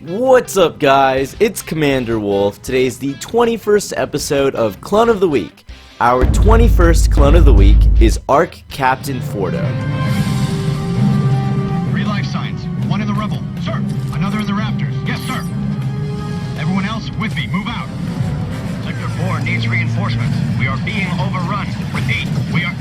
What's up, guys? It's Commander Wolf. Today's the 21st episode of Clone of the Week. Our 21st Clone of the Week is Arc Captain Fordo. 3 life signs. 1 in the rubble. Sir. Another in the rafters. Yes, sir. Everyone else with me. Move out. Sector 4 needs reinforcements. We are being overrun. Repeat. We are...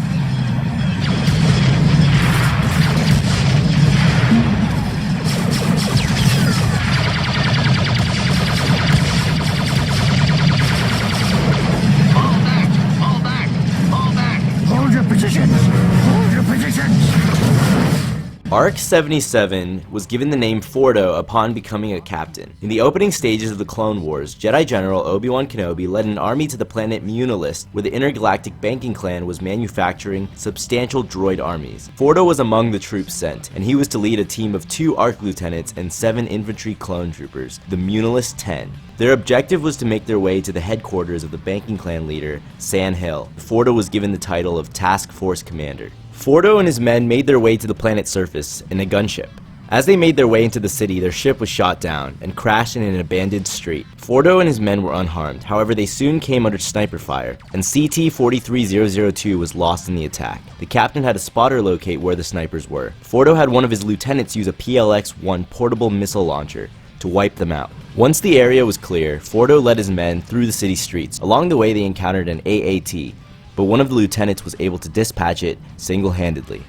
Arc 77 was given the name Fordo upon becoming a captain. In the opening stages of the Clone Wars, Jedi General Obi-Wan Kenobi led an army to the planet Munilist, where the intergalactic banking clan was manufacturing substantial droid armies. Fordo was among the troops sent, and he was to lead a team of 2 Arc lieutenants and 7 infantry clone troopers, the Munilist 10. Their objective was to make their way to the headquarters of the banking clan leader, San Hill. Fordo was given the title of Task Force Commander. Fordo and his men made their way to the planet's surface in a gunship. As they made their way into the city, their ship was shot down and crashed in an abandoned street. Fordo and his men were unharmed, however they soon came under sniper fire, and CT-43002 was lost in the attack. The captain had a spotter locate where the snipers were. Fordo had one of his lieutenants use a PLX-1 portable missile launcher to wipe them out. Once the area was clear, Fordo led his men through the city streets. Along the way they encountered an AAT, but one of the lieutenants was able to dispatch it single-handedly.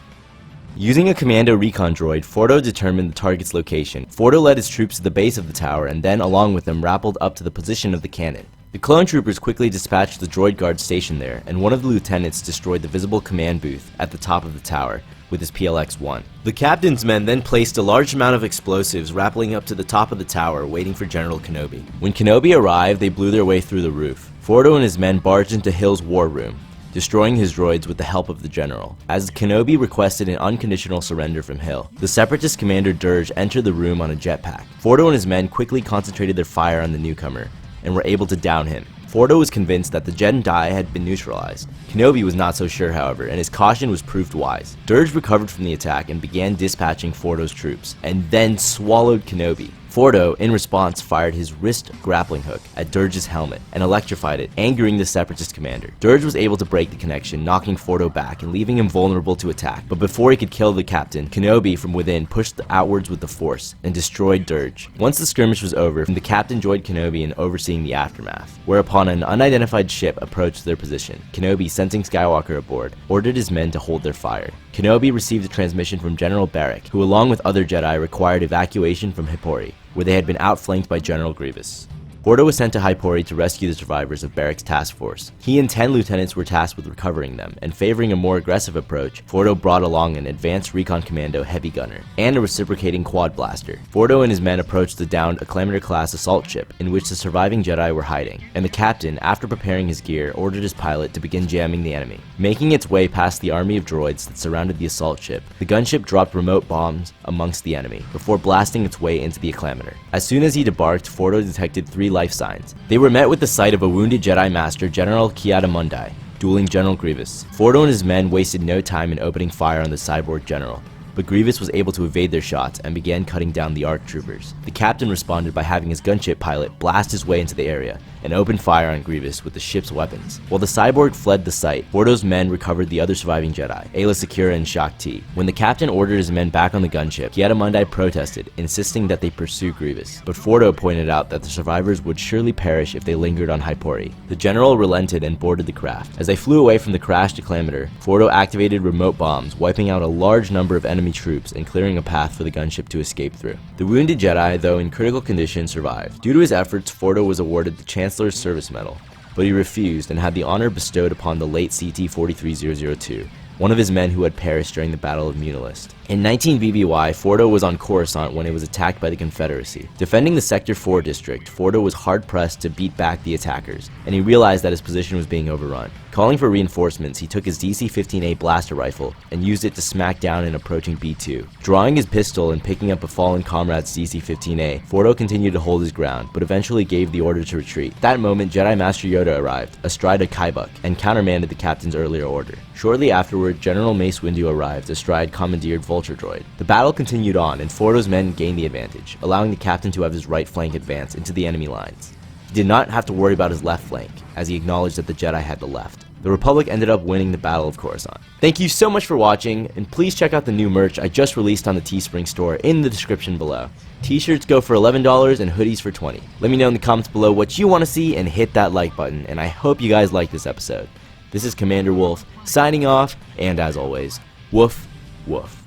Using a commando recon droid, Fordo determined the target's location. Fordo led his troops to the base of the tower and then, along with them, rappelled up to the position of the cannon. The clone troopers quickly dispatched the droid guard stationed there, and one of the lieutenants destroyed the visible command booth at the top of the tower with his PLX-1. The captain's men then placed a large amount of explosives rappelling up to the top of the tower, waiting for General Kenobi. When Kenobi arrived, they blew their way through the roof. Fordo and his men barged into Hill's war room, destroying his droids with the help of the general. As Kenobi requested an unconditional surrender from Hill, the Separatist commander Dirge entered the room on a jetpack. Fordo and his men quickly concentrated their fire on the newcomer and were able to down him. Fordo was convinced that the Jedi had been neutralized. Kenobi was not so sure, however, and his caution was proved wise. Dirge recovered from the attack and began dispatching Fordo's troops, and then swallowed Kenobi. Fordo, in response, fired his wrist grappling hook at Dirge's helmet and electrified it, angering the Separatist commander. Dirge was able to break the connection, knocking Fordo back and leaving him vulnerable to attack. But before he could kill the captain, Kenobi from within pushed outwards with the Force and destroyed Dirge. Once the skirmish was over, the captain joined Kenobi in overseeing the aftermath, whereupon an unidentified ship approached their position. Kenobi, sensing Skywalker aboard, ordered his men to hold their fire. Kenobi received a transmission from General Barrick, who along with other Jedi required evacuation from Hippori, where they had been outflanked by General Grievous. Fordo was sent to Hippori to rescue the survivors of Barrick's task force. He and 10 lieutenants were tasked with recovering them, and favoring a more aggressive approach, Fordo brought along an advanced recon commando heavy gunner and a reciprocating quad blaster. Fordo and his men approached the downed Acclamator-class assault ship, in which the surviving Jedi were hiding, and the captain, after preparing his gear, ordered his pilot to begin jamming the enemy. Making its way past the army of droids that surrounded the assault ship, the gunship dropped remote bombs amongst the enemy, before blasting its way into the Acclamator. As soon as he debarked, Fordo detected 3 life signs. They were met with the sight of a wounded Jedi Master, General Ki-Adi-Mundi, dueling General Grievous. Fordo and his men wasted no time in opening fire on the cyborg general, but Grievous was able to evade their shots and began cutting down the ARC troopers. The captain responded by having his gunship pilot blast his way into the area and opened fire on Grievous with the ship's weapons. While the cyborg fled the site, Fordo's men recovered the other surviving Jedi, Aayla Secura and Shaak Ti. When the captain ordered his men back on the gunship, Ki-Adi-Mundi protested, insisting that they pursue Grievous, but Fordo pointed out that the survivors would surely perish if they lingered on Hippori. The general relented and boarded the craft. As they flew away from the crashed Acclamator, Fordo activated remote bombs, wiping out a large number of enemy troops and clearing a path for the gunship to escape through. The wounded Jedi, though in critical condition, survived. Due to his efforts, Fordo was awarded the Chancellor's Service Medal, but he refused and had the honor bestowed upon the late CT-43002, one of his men who had perished during the Battle of Munilist. In 19 BBY, Fordo was on Coruscant when it was attacked by the Confederacy. Defending the Sector 4 district, Fordo was hard-pressed to beat back the attackers, and he realized that his position was being overrun. Calling for reinforcements, he took his DC-15A blaster rifle and used it to smack down an approaching B-2. Drawing his pistol and picking up a fallen comrade's DC-15A, Fordo continued to hold his ground, but eventually gave the order to retreat. At that moment, Jedi Master Yoda arrived, astride a Kaibuk, and countermanded the captain's earlier order. Shortly afterward, General Mace Windu arrived, astride commandeered Vulture Droid. The battle continued on, and Fordo's men gained the advantage, allowing the captain to have his right flank advance into the enemy lines. He did not have to worry about his left flank, as he acknowledged that the Jedi had the left. The Republic ended up winning the Battle of Coruscant. Thank you so much for watching, and please check out the new merch I just released on the Teespring store in the description below. T-shirts go for $11 and hoodies for $20. Let me know in the comments below what you want to see and hit that like button, and I hope you guys like this episode. This is Commander Wolf, signing off, and as always, woof, woof.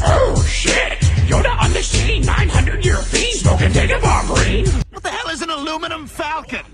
Oh shit! Yoda on the scene, 900-year fiend, smoking, taking bomb green! What the hell is an aluminum falcon?